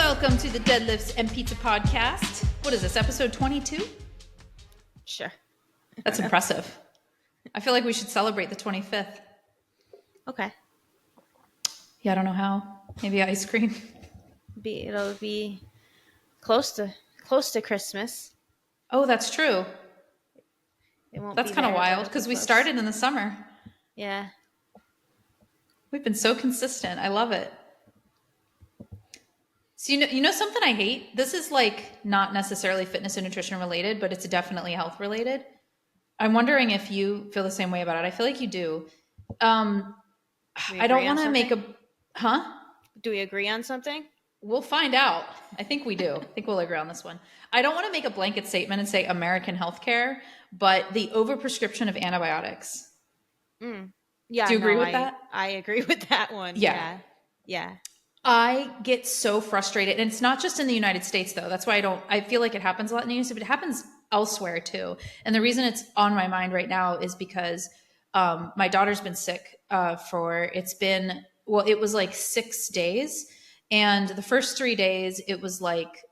Welcome to the Deadlifts and Pizza podcast. What is this, episode 22? Sure. That's impressive. I feel like we should celebrate the 25th. Okay. Yeah, I don't know how. Maybe ice cream. It'll be close to Christmas. Oh, that's true. It won't. That's kind of wild because we started in the summer. Yeah. We've been so consistent. I love it. So you know something I hate? This is like not necessarily fitness and nutrition related, but it's definitely health related. I'm wondering if you feel the same way about it. I feel like you do. I don't want to make a... Huh? Do we agree on something? We'll find out. I think we do. I think we'll agree on this one. I don't want to make a blanket statement and say American healthcare, but the overprescription of antibiotics. Yeah. Do you agree with that? I agree with that one. Yeah. I get so frustrated. And it's not just in the United States, though. That's why I feel like it happens a lot in the United States, but it happens elsewhere, too. And the reason it's on my mind right now is because my daughter's been sick it was like 6 days. And the first 3 days, it was like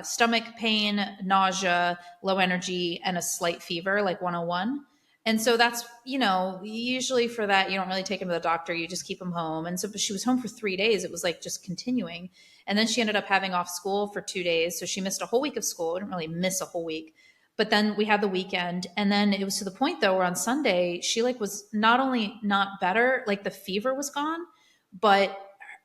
stomach pain, nausea, low energy, and a slight fever, like 101. And so that's, usually for that, you don't really take him to the doctor. You just keep him home. And so but she was home for 3 days. It was like just continuing. And then she ended up having off school for 2 days. So she missed a whole week of school. I didn't really miss a whole week. But then we had the weekend. And then it was to the point, though, where on Sunday, she was not only not better, like the fever was gone, but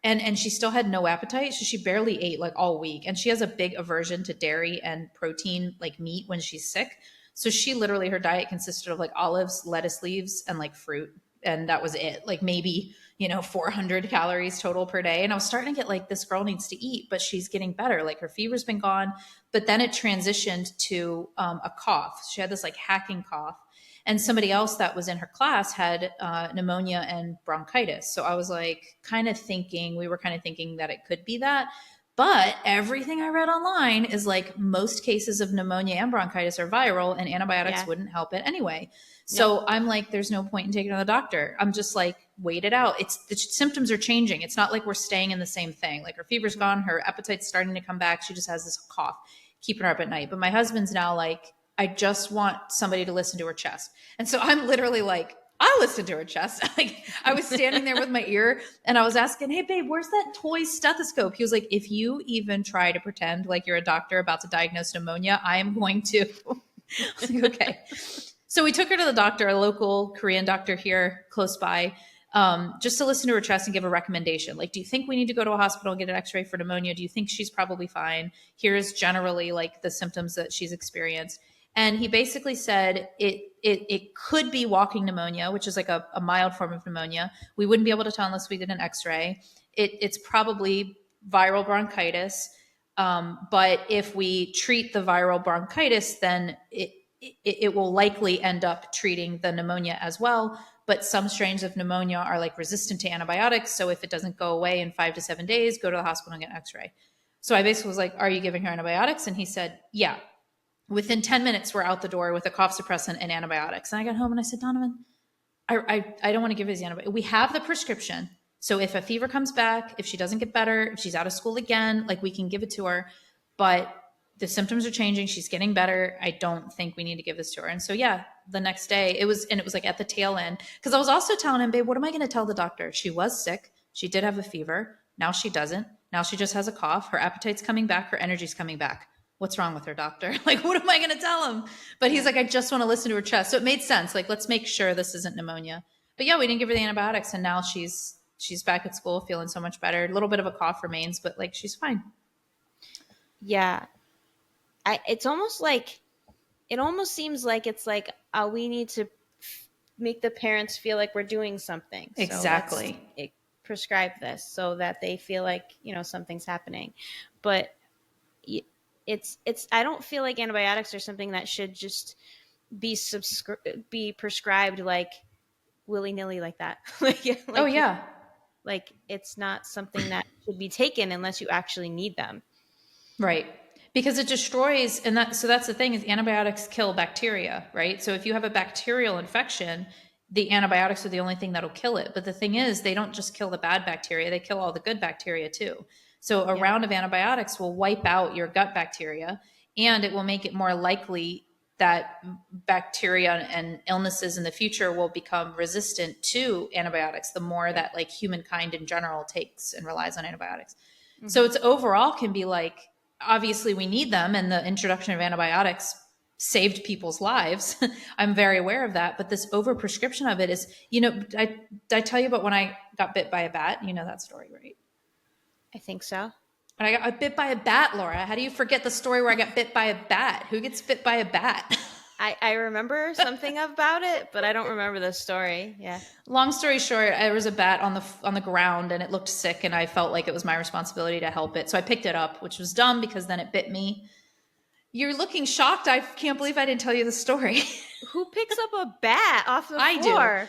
and she still had no appetite. So she barely ate like all week. And she has a big aversion to dairy and protein, like meat, when she's sick. So she literally, her diet consisted of like olives, lettuce leaves, and like fruit. And that was it. Like maybe, 400 calories total per day. And I was starting to get like, this girl needs to eat, but she's getting better. Like her fever's been gone. But then it transitioned to a cough. She had this like hacking cough. And somebody else that was in her class had pneumonia and bronchitis. So I was like we were kind of thinking that it could be that. But everything I read online is like most cases of pneumonia and bronchitis are viral and antibiotics wouldn't help it anyway. So I'm like, there's no point in taking her to the doctor. I'm just like, wait it out. The symptoms are changing. It's not like we're staying in the same thing. Like her fever's gone, her appetite's starting to come back. She just has this cough keeping her up at night. But my husband's now like, I just want somebody to listen to her chest. And so I'm literally like, I listened to her chest. Like I was standing there with my ear and I was asking, hey babe, where's that toy stethoscope? He was like, if you even try to pretend like you're a doctor about to diagnose pneumonia, I am going to. I was like, okay. So we took her to the doctor, a local Korean doctor here close by, just to listen to her chest and give a recommendation. Like, do you think we need to go to a hospital and get an x-ray for pneumonia? Do you think she's probably fine? Here's generally like the symptoms that she's experienced. And he basically said it could be walking pneumonia, which is like a mild form of pneumonia. We wouldn't be able to tell unless we did an x-ray. It's probably viral bronchitis. But if we treat the viral bronchitis, then it will likely end up treating the pneumonia as well. But some strains of pneumonia are like resistant to antibiotics. So if it doesn't go away in 5 to 7 days, go to the hospital and get an x-ray. So I basically was like, are you giving her antibiotics? And he said, yeah. Within 10 minutes, we're out the door with a cough suppressant and antibiotics. And I got home and I said, Donovan, I don't want to give her the antibiotics. We have the prescription. So if a fever comes back, if she doesn't get better, if she's out of school again, like we can give it to her. But the symptoms are changing. She's getting better. I don't think we need to give this to her. And so, yeah, the next day it was like at the tail end. Because I was also telling him, babe, what am I going to tell the doctor? She was sick. She did have a fever. Now she doesn't. Now she just has a cough. Her appetite's coming back. Her energy's coming back. What's wrong with her, doctor? Like, what am I going to tell him? But he's like, I just want to listen to her chest. So it made sense. Like, let's make sure this isn't pneumonia. But yeah, we didn't give her the antibiotics. And now she's back at school feeling so much better. A little bit of a cough remains, but like, she's fine. Yeah. It's almost like, it almost seems like it's like, we need to make the parents feel like we're doing something. Exactly. So prescribe this so that they feel like, something's happening. But I don't feel like antibiotics are something that should just be prescribed like willy-nilly like that. Oh yeah. Like it's not something that should be taken unless you actually need them. Right. Because it destroys, so that's the thing is antibiotics kill bacteria, right? So if you have a bacterial infection, the antibiotics are the only thing that'll kill it. But the thing is, they don't just kill the bad bacteria, they kill all the good bacteria too. So a round of antibiotics will wipe out your gut bacteria, and it will make it more likely that bacteria and illnesses in the future will become resistant to antibiotics the more that like humankind in general takes and relies on antibiotics. So it's overall can be like, obviously we need them, and the introduction of antibiotics saved people's lives. I'm very aware of that. But this overprescription of it is, did I tell you about when I got bit by a bat? You know that story, right? I think so. When I got bit by a bat, Laura. How do you forget the story where I got bit by a bat? Who gets bit by a bat? I remember something about it, but I don't remember the story. Yeah. Long story short, there was a bat on the ground and it looked sick, and I felt like it was my responsibility to help it. So I picked it up, which was dumb because then it bit me. You're looking shocked. I can't believe I didn't tell you the story. Who picks up a bat off the I floor? do.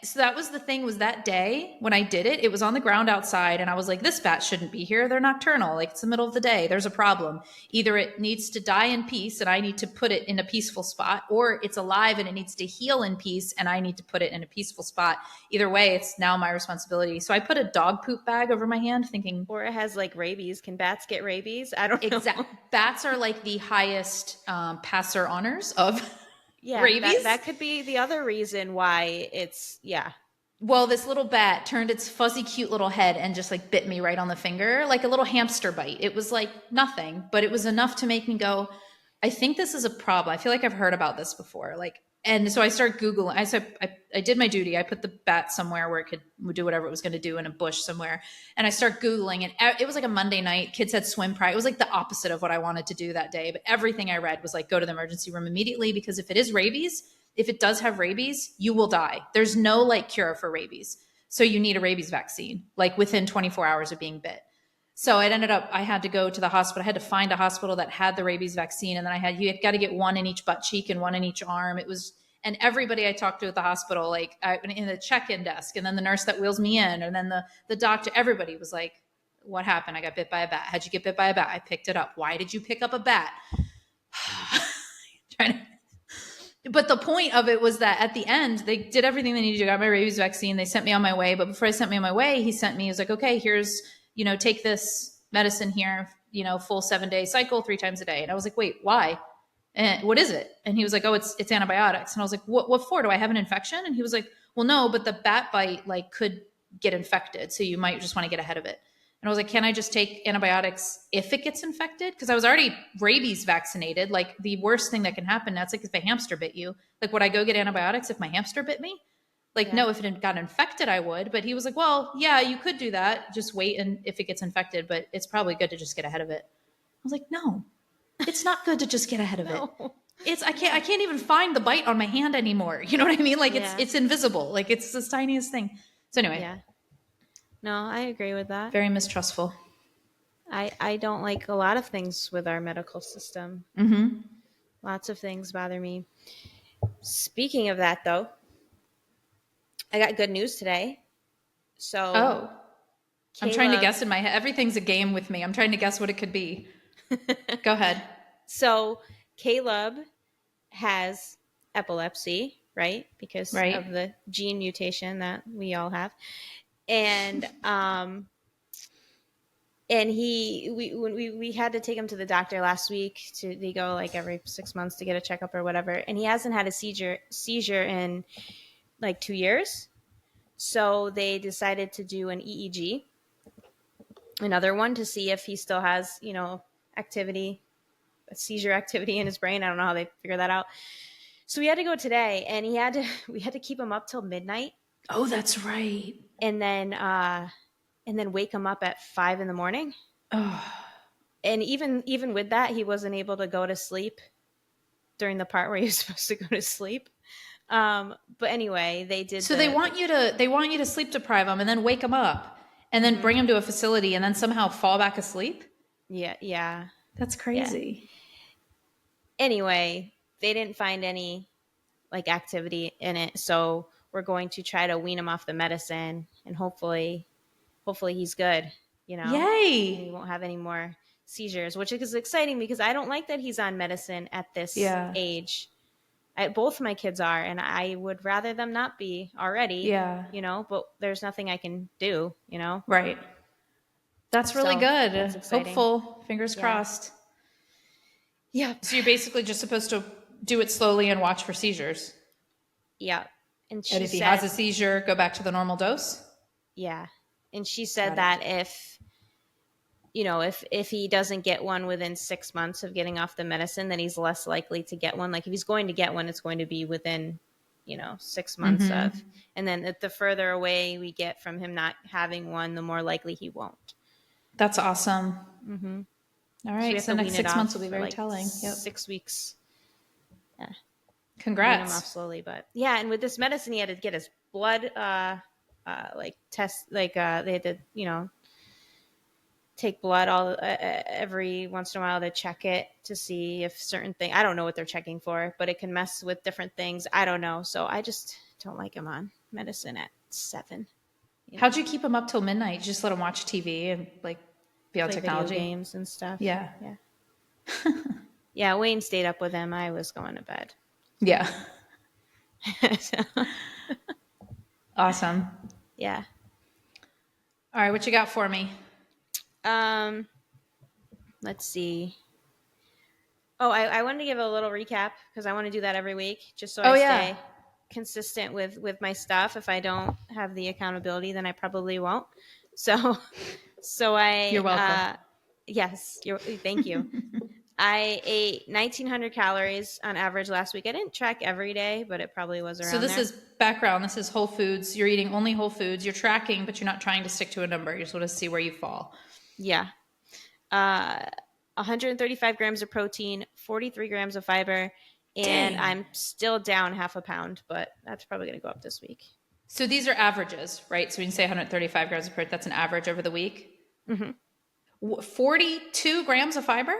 So that was the thing, was that day when I did it, it was on the ground outside, and I was like, this bat shouldn't be here. They're nocturnal. Like, it's the middle of the day. There's a problem. Either it needs to die in peace and I need to put it in a peaceful spot, or it's alive and it needs to heal in peace and I need to put it in a peaceful spot. Either way, it's now my responsibility. So I put a dog poop bag over my hand thinking. Or it has like rabies. Can bats get rabies? I don't know. Exactly. Bats are like the highest passer honors of rabies. That could be the other reason why it's, Well, this little bat turned its fuzzy, cute little head and just like bit me right on the finger, like a little hamster bite. It was like nothing, but it was enough to make me go, I think this is a problem. I feel like I've heard about this before. And so I started Googling. I did my duty. I put the bat somewhere where it would do whatever it was going to do in a bush somewhere. And I started Googling, and it was like a Monday night. Kids had swim pride. It was like the opposite of what I wanted to do that day. But everything I read was like, go to the emergency room immediately, because if it does have rabies, you will die. There's no like cure for rabies. So you need a rabies vaccine, like within 24 hours of being bit. So I had to go to the hospital. I had to find a hospital that had the rabies vaccine. And then you had got to get one in each butt cheek and one in each arm. And everybody I talked to at the hospital, like in the check-in desk, and then the nurse that wheels me in, and then the doctor, everybody was like, what happened? I got bit by a bat. How'd you get bit by a bat? I picked it up. Why did you pick up a bat? But the point of it was that at the end, they did everything they needed to do. I got my rabies vaccine. They sent me on my way. But before they sent me on my way, he was like, okay, here's, take this medicine here, full 7-day cycle 3 times a day. And I was like, wait, why? And what is it? And he was like, oh, it's antibiotics. And I was like, what for? Do I have an infection? And he was like, well, no, but the bat bite like could get infected. So you might just want to get ahead of it. And I was like, can I just take antibiotics if it gets infected? Because I was already rabies vaccinated. Like the worst thing that can happen, that's like if a hamster bit you. Like, would I go get antibiotics if my hamster bit me? Like, no, if it got infected, I would. But he was like, well, yeah, you could do that. Just wait, and if it gets infected, but it's probably good to just get ahead of it. I was like, no, it's not good to just get ahead of it. I can't even find the bite on my hand anymore. You know what I mean? Like it's invisible. Like it's the tiniest thing. So anyway. Yeah. No, I agree with that. Very mistrustful. I don't like a lot of things with our medical system. Mm-hmm. Lots of things bother me. Speaking of that, though, I got good news today. So, I'm trying to guess in my head. Everything's a game with me. I'm trying to guess what it could be. Go ahead. So, Caleb has epilepsy, right? Because of the gene mutation that we all have. And we had to take him to the doctor last week. They go like every 6 months to get a checkup or whatever. And he hasn't had a seizure in like 2 years. So they decided to do an EEG, another one, to see if he still has, seizure activity in his brain. I don't know how they figure that out. So we had to go today, and we had to keep him up till midnight. Oh, that's right. And then wake him up at 5 a.m. Oh. And even with that, he wasn't able to go to sleep during the part where he was supposed to go to sleep. But anyway, they did. So they want you to sleep deprive him and then wake him up and then bring him to a facility and then somehow fall back asleep. Yeah. That's crazy. Yeah. Anyway, they didn't find any like activity in it, so we're going to try to wean him off the medicine, and hopefully he's good. Yay! And he won't have any more seizures, which is exciting because I don't like that he's on medicine at this age. Both my kids are, and I would rather them not be already. Yeah. But there's nothing I can do. Right. That's really So good. that's exciting. Hopeful. Fingers Yeah. crossed. Yep. So you're basically just supposed to do it slowly and watch for seizures. Yep. And And she if he has said, a seizure, go back to the normal dose. yeah. And she said Got it. that if he doesn't get one within 6 months of getting off the medicine, then he's less likely to get one. Like if he's going to get one, it's going to be within 6 months of. And then the further away we get from him not having one, the more likely he won't. That's awesome. Mm-hmm. All So we right. have So to the next wean it 6 months off will be for very like telling. Yep. 6 weeks. Yeah. Wean him off Congrats. slowly, but yeah. And with this medicine, he had to get his blood, like test, like they had to, take blood every once in a while to check it to see if certain things. I don't know what they're checking for, but it can mess with different things. I don't know, so I just don't like him on medicine at 7. How'd you keep him up till midnight? Just let him watch TV and like be on Play video technology? games and stuff. Yeah. Yeah. Wayne stayed up with him. I was going to bed. Yeah. So, Awesome. yeah. All right. What you got for me? Let's see. Oh, I wanted to give a little recap because I want to do that every week just so I stay consistent with my stuff. If I don't have the accountability, then I probably won't. So You're welcome. Yes, thank you. I ate 1,900 calories on average last week. I didn't track every day, but it probably was around So this there. is background. This is whole foods. You're eating only whole foods. You're tracking, but you're not trying to stick to a number. You just want to see where you fall. Yeah. 135 grams of protein, 43 grams of fiber, and Dang. I'm still down half a pound, but that's probably going to go up this week. So these are averages, right? So when you say 135 grams of protein, that's an average over the week. Mm-hmm. 42 grams of fiber?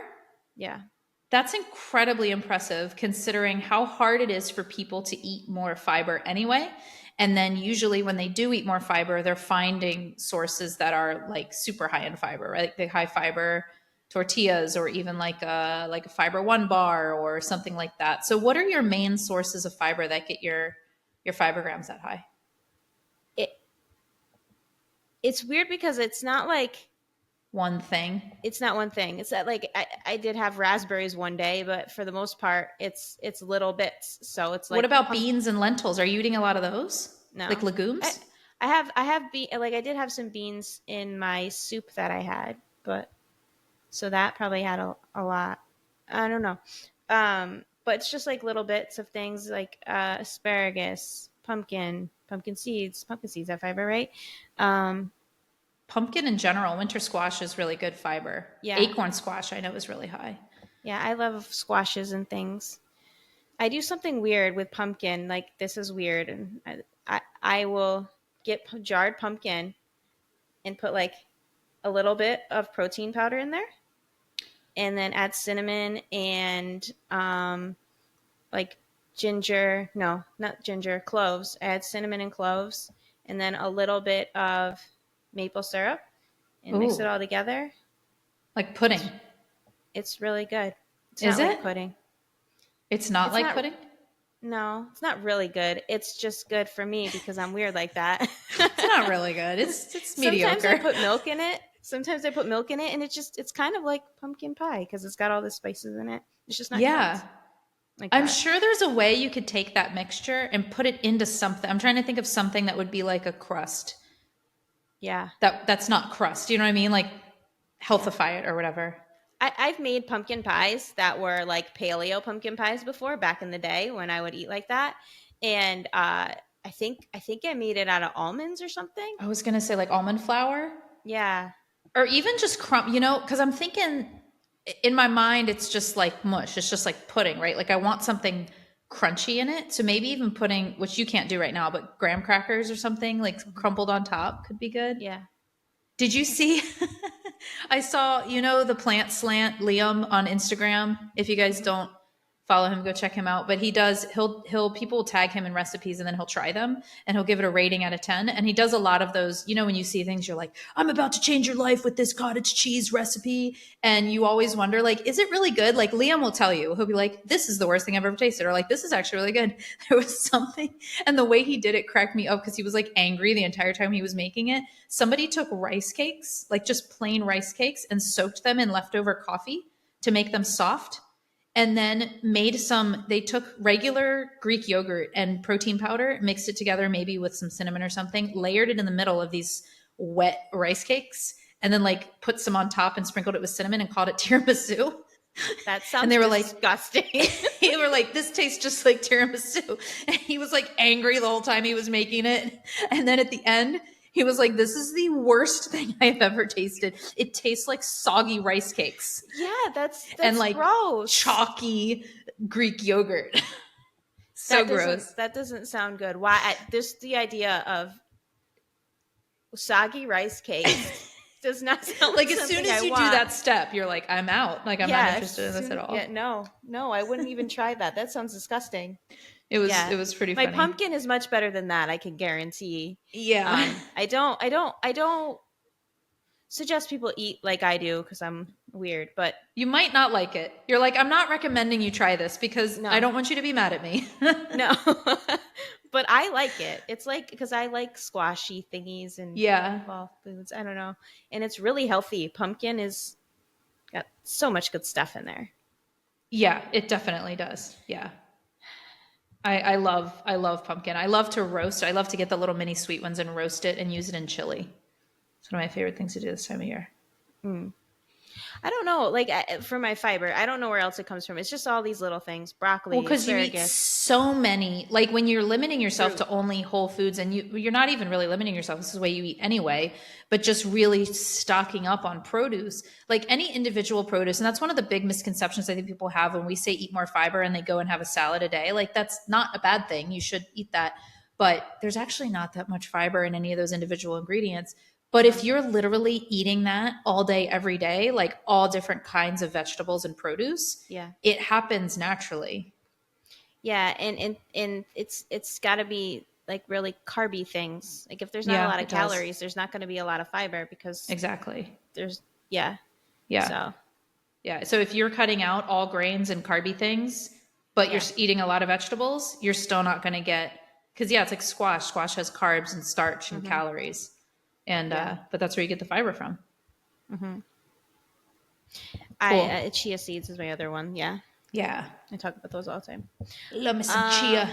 Yeah. That's incredibly impressive considering how hard it is for people to eat more fiber anyway. And then usually when they do eat more fiber, they're finding sources that are like super high in fiber, right? Like the high fiber tortillas or even like a Fiber One bar or something like that. So what are your main sources of fiber that get your fiber grams that high? It's weird because it's not like one thing. It's not one thing. It's that like I did have raspberries one day, but for the most part, it's little bits. So it's like, what about beans and lentils? Are you eating a lot of those? No, like legumes. I did have some beans in my soup that I had, but so that probably had a lot. I don't know, but it's just like little bits of things like asparagus, pumpkin seeds. Pumpkin seeds have fiber, right? Pumpkin in general, winter squash is really good fiber. Yeah. Acorn squash I know is really high. Yeah, I love squashes and things. I do something weird with pumpkin. Like this is weird, and I will get jarred pumpkin and put like a little bit of protein powder in there, and then add cinnamon and like ginger. No, not ginger. Cloves. Add cinnamon and cloves, and then a little bit of maple syrup, and mix it all together. Like pudding. It's really good. It's Is not it? like pudding. It's not like pudding? No, it's not really good. It's just good for me because I'm weird like that. It's not really good. It's mediocre. Sometimes I put milk in it. And it's kind of like pumpkin pie because it's got all the spices in it. It's just not crumbs. Like I'm sure there's a way you could take that mixture and put it into something. I'm trying to think of something that would be like a crust. Yeah. That's not crust. You know what I mean? Like healthify it or whatever. I've made pumpkin pies that were like paleo pumpkin pies before back in the day when I would eat like that. And I think I made it out of almonds or something. I was going to say like almond flour. Yeah. Or even just because I'm thinking in my mind, it's just like mush. It's just like pudding, right? Like I want something crunchy in it. So maybe even putting, which you can't do right now, but graham crackers or something like crumpled on top could be good. Yeah. Did you see? I saw, the plant slant Liam on Instagram. If you guys don't follow him, go check him out. But he'll people will tag him in recipes and then he'll try them and he'll give it a rating out of 10. And he does a lot of those, when you see things, you're like, I'm about to change your life with this cottage cheese recipe. And you always wonder, like, is it really good? Like Liam will tell you, he'll be like, this is the worst thing I've ever tasted. Or like, this is actually really good. There was something. And the way he did it cracked me up because he was like angry the entire time he was making it. Somebody took rice cakes, like just plain rice cakes, and soaked them in leftover coffee to make them soft, and then they took regular Greek yogurt and protein powder, mixed it together, maybe with some cinnamon or something, layered it in the middle of these wet rice cakes, and then like put some on top and sprinkled it with cinnamon and called it tiramisu. That sounds and they were disgusting. They were like, this tastes just like tiramisu. And he was like angry the whole time he was making it. And then at the end, he was like, this is the worst thing I've ever tasted. It tastes like soggy rice cakes. Yeah, that's and like gross. Chalky Greek yogurt. So gross. That doesn't sound good. Why? The idea of soggy rice cakes does not sound like as soon as you do that step, you're like, I'm out. Like I'm not interested in this at all. Yeah, no, I wouldn't even try that. That sounds disgusting. It was pretty funny. My pumpkin is much better than that, I can guarantee. Yeah. I don't suggest people eat like I do because I'm weird, but you might not like it. You're like, I'm not recommending you try this because I don't want you to be mad at me. No. But I like it. It's like, because I like squashy thingies and foods. I don't know. And it's really healthy. Pumpkin is got so much good stuff in there. Yeah, it definitely does. Yeah. I love pumpkin. I love to roast. I love to get the little mini sweet ones and roast it and use it in chili. It's one of my favorite things to do this time of year. I don't know. Like for my fiber, I don't know where else it comes from. It's just all these little things, broccoli, because you eat so many. Like when you're limiting yourself to only whole foods, and you're not even really limiting yourself. This is the way you eat anyway. But just really stocking up on produce, like any individual produce, and that's one of the big misconceptions I think people have when we say eat more fiber and they go and have a salad a day. Like that's not a bad thing. You should eat that, but there's actually not that much fiber in any of those individual ingredients. But if you're literally eating that all day, every day, like all different kinds of vegetables and produce, it happens naturally. Yeah, and it's got to be like really carby things. Like if there's not a lot of calories, there's not going to be a lot of fiber because there's So if you're cutting out all grains and carby things, but you're eating a lot of vegetables, you're still not going to get, because it's like squash. Squash has carbs and starch and calories. And but that's where you get the fiber from. Cool. Chia seeds is my other one. Yeah I talk about those all the time. Love me some chia.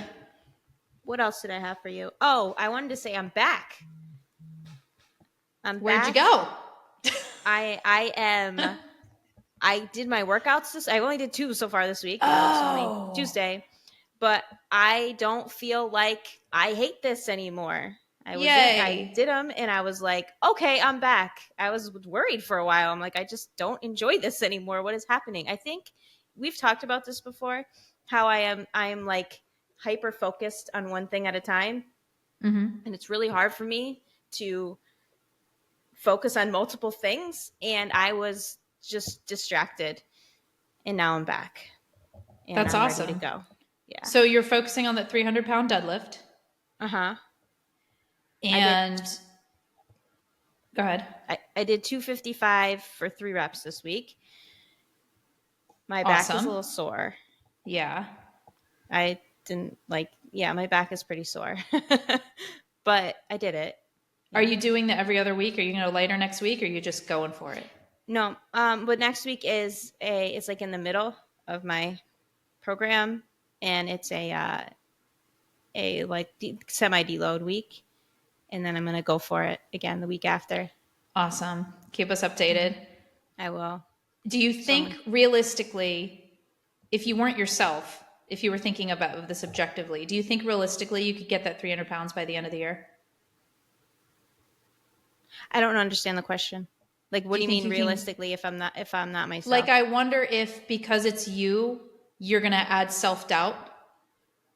What else did I have for you? Oh, I wanted to say I'm back. Where'd you go? I did my workouts I only did 2 so far this week. It's only Tuesday, but I don't feel like I hate this anymore. I did them and I was like, okay, I'm back. I was worried for a while. I'm like, I just don't enjoy this anymore. What is happening? I think we've talked about this before, how I am like hyper focused on one thing at a time. And it's really hard for me to focus on multiple things. And I was just distracted and now I'm back. And that's I'm awesome. Ready to go. Yeah. So you're focusing on that 300-pound deadlift. And go ahead. I did 255 for 3 reps this week. My back is a little sore. Yeah. I didn't my back is pretty sore. But I did it. Are you doing that every other week? Are you going to go lighter next week or are you just going for it? No. But next week it's like in the middle of my program and it's a semi deload week. And then I'm going to go for it again the week after. Awesome. Keep us updated. I will. Do you think realistically, if you weren't yourself, if you were thinking about this objectively, do you think realistically you could get that 300 pounds by the end of the year? I don't understand the question. Like, what do you mean realistically if I'm not myself? Like, I wonder if because it's you're going to add self-doubt.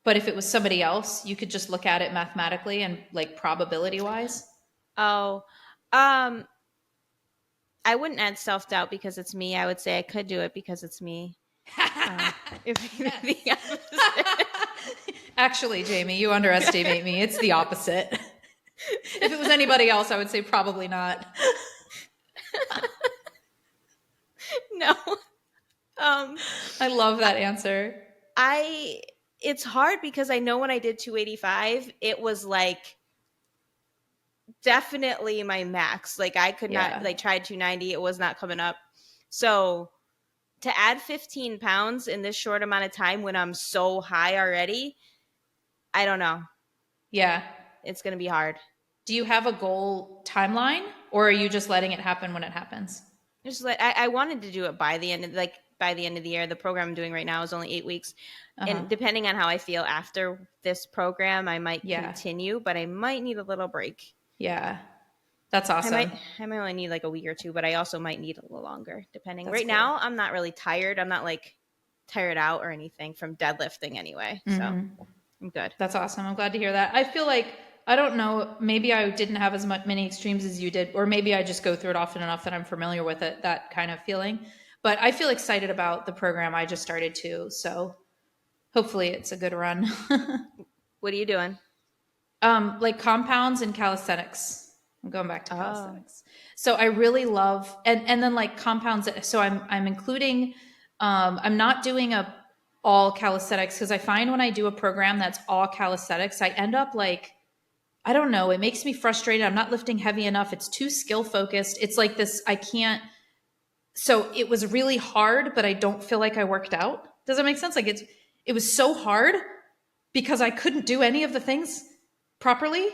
But if it was somebody else, you could just look at it mathematically and like probability wise. Oh, I wouldn't add self-doubt because it's me. I would say I could do it because it's me. If the opposite. Actually, Jamie, you underestimate me. It's the opposite. If it was anybody else, I would say probably not. No. I love that answer. It's hard because I know when I did 285, it was like definitely my max. Like I could not, like tried 290, it was not coming up. So to add 15 pounds in this short amount of time when I'm so high already, I don't know. Yeah. It's going to be hard. Do you have a goal timeline, or are you just letting it happen when it happens? Just like I wanted to do it by the end of the year. The program I'm doing right now is only 8 weeks. And depending on how I feel after this program, I might continue, but I might need a little break. Yeah. That's awesome. I might only need like a week or two, but I also might need a little longer depending. Right now, I'm not really tired. I'm not like tired out or anything from deadlifting anyway. So I'm good. That's awesome. I'm glad to hear that. I feel like, I don't know, maybe I didn't have as many extremes as you did, or maybe I just go through it often enough that I'm familiar with it, that kind of feeling. But I feel excited about the program I just started too. So hopefully it's a good run. What are you doing? Like compounds and calisthenics. I'm going back to calisthenics. So I really love, and then like compounds. So I'm including, I'm not doing all calisthenics because I find when I do a program that's all calisthenics, I end up like, I don't know, it makes me frustrated. I'm not lifting heavy enough. It's too skill focused. It's like this, I can't. So it was really hard, but I don't feel like I worked out. Does that make sense? Like it was so hard because I couldn't do any of the things properly,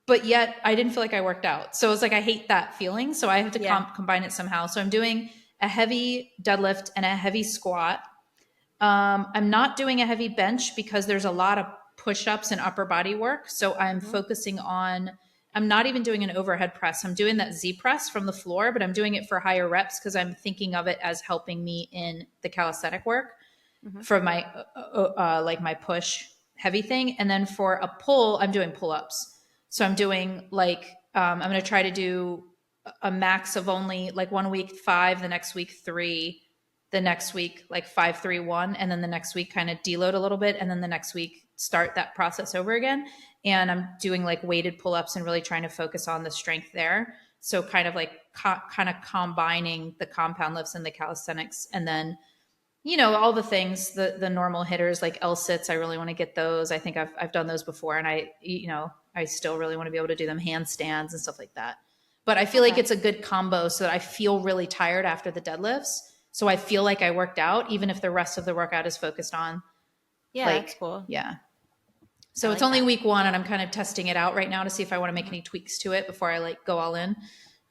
but yet I didn't feel like I worked out. So it's like, I hate that feeling. So I have to combine it somehow. So I'm doing a heavy deadlift and a heavy squat. I'm not doing a heavy bench because there's a lot of push-ups and upper body work. So I'm focusing on, I'm not even doing an overhead press. I'm doing that Z press from the floor, but I'm doing it for higher reps because I'm thinking of it as helping me in the calisthenic work for my, like my push heavy thing. And then for a pull, I'm doing pull-ups. So I'm doing like, I'm going to try to do a max of only like 1 week 5, the next week 3, the next week like 5, 3, 1, and then the next week kind of deload a little bit, and then the next week start that process over again. And I'm doing like weighted pull-ups and really trying to focus on the strength there. So kind of like kind of combining the compound lifts and the calisthenics, and then all the things, the normal hitters like L sits. I really want to get those. I think I've done those before, and I still really want to be able to do them, handstands and stuff like that. But I feel like it's a good combo so that I feel really tired after the deadlifts. So I feel like I worked out, even if the rest of the workout is focused on. Yeah, that's cool. Yeah. So it's only week 1, and I'm kind of testing it out right now to see if I want to make any tweaks to it before I like go all in.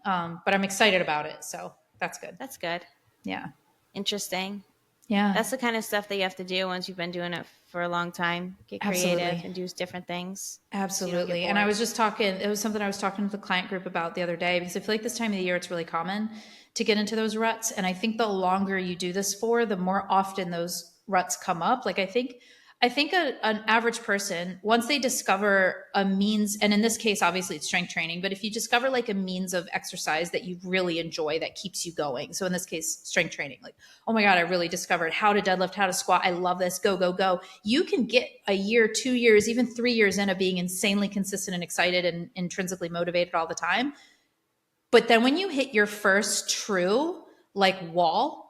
But I'm excited about it. So that's good. That's good. Yeah. Interesting. Yeah. That's the kind of stuff that you have to do once you've been doing it for a long time. Get creative and do different things. Absolutely. So and I was just talking, it was something I was talking to the client group about the other day, because I feel like this time of the year, it's really common to get into those ruts. And I think the longer you do this for, the more often those ruts come up. Like I think an average person, once they discover a means, and in this case, obviously it's strength training, but if you discover like a means of exercise that you really enjoy, that keeps you going. So in this case, strength training, like, oh my God, I really discovered how to deadlift, how to squat. I love this. Go, go, go. You can get a year, 2 years, even 3 years in of being insanely consistent and excited and intrinsically motivated all the time. But then when you hit your first true like wall,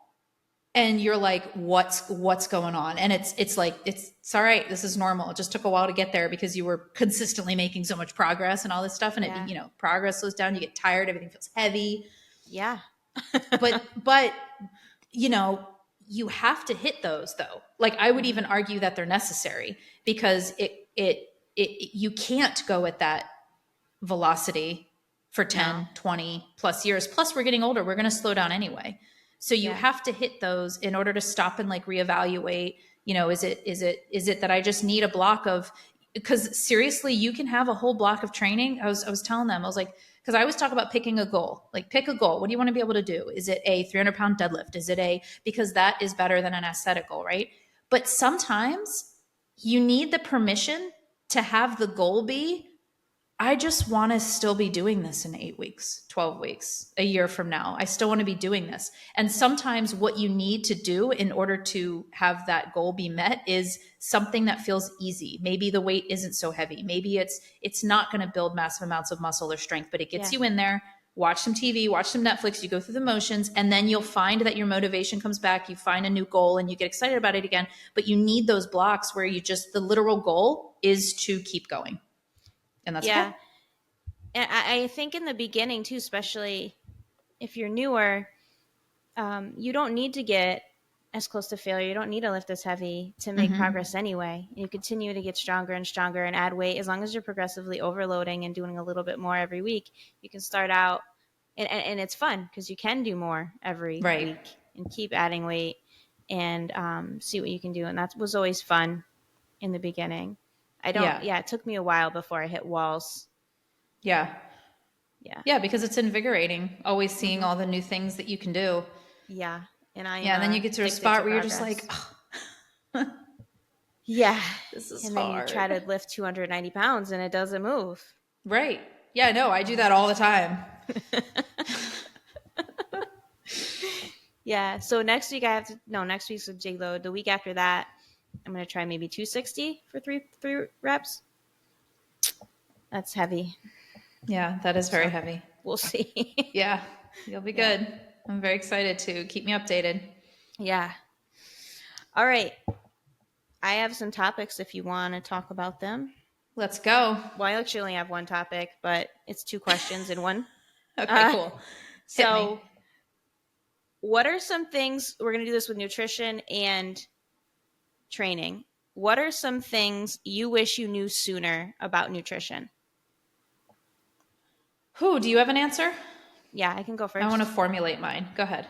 and you're like, what's going on? And it's like, it's all right. This is normal. It just took a while to get there because you were consistently making so much progress and all this stuff. And it, progress slows down, you get tired, everything feels heavy. Yeah. but you have to hit those though. Like I would even argue that they're necessary, because you can't go at that velocity for 10, 20 plus years. Plus we're getting older. We're going to slow down anyway. So you have to hit those in order to stop and like reevaluate, is it that I just need a block of, because seriously, you can have a whole block of training. I was telling them, I was like, because I always talk about picking a goal, like pick a goal. What do you want to be able to do? Is it a 300-pound deadlift? Is it because that is better than an aesthetic goal, right? But sometimes you need the permission to have the goal be, I just want to still be doing this in 8 weeks, 12 weeks, a year from now. I still want to be doing this. And sometimes what you need to do in order to have that goal be met is something that feels easy. Maybe the weight isn't so heavy. Maybe it's not going to build massive amounts of muscle or strength, but it gets Yeah. you in there. Watch some TV, watch some Netflix, you go through the motions, and then you'll find that your motivation comes back. You find a new goal and you get excited about it again. But you need those blocks where the literal goal is to keep going. And that's Yeah. okay. And I think in the beginning too, especially if you're newer, you don't need to get as close to failure. You don't need to lift as heavy to make progress anyway. And you continue to get stronger and stronger and add weight. As long as you're progressively overloading and doing a little bit more every week, you can start out, and it's fun because you can do more every Right. week and keep adding weight and see what you can do. And that was always fun in the beginning. Yeah. It took me a while before I hit walls. Yeah. Yeah. Yeah, because it's invigorating, always seeing all the new things that you can do. Yeah. And I am Yeah, and then you get to a addicted to spot where you're just like, progress. oh, Yeah. this is And then you try to hard. lift 290 pounds and it doesn't move. Right. Yeah, no, I do that all the time. Yeah. So next week next week's a jig load. The week after that, I'm going to try maybe 260 for three reps. That's heavy. Yeah, that is very So heavy. we'll see. Yeah, you'll be Yeah. good. I'm very excited to keep me updated. Yeah. All right. I have some topics if you want to talk about them. Let's go. Well, I actually only have one topic, but it's two questions in one. Okay, cool. Hit So, me. what are some things, we're going to do this with nutrition and training. What are some things you wish you knew sooner about nutrition? Who, do you have an answer? Yeah, I can go I want to first. formulate mine. Go ahead.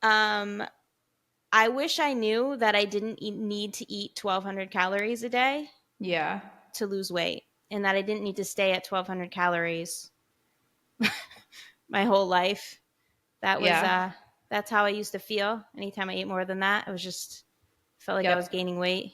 I wish I knew that I didn't need to eat 1,200 calories a day Yeah. to lose weight, and that I didn't need to stay at 1,200 calories my whole life. That was Yeah. that's how I used to feel. Anytime I ate more than that, it was just felt like I was Yep. gaining weight.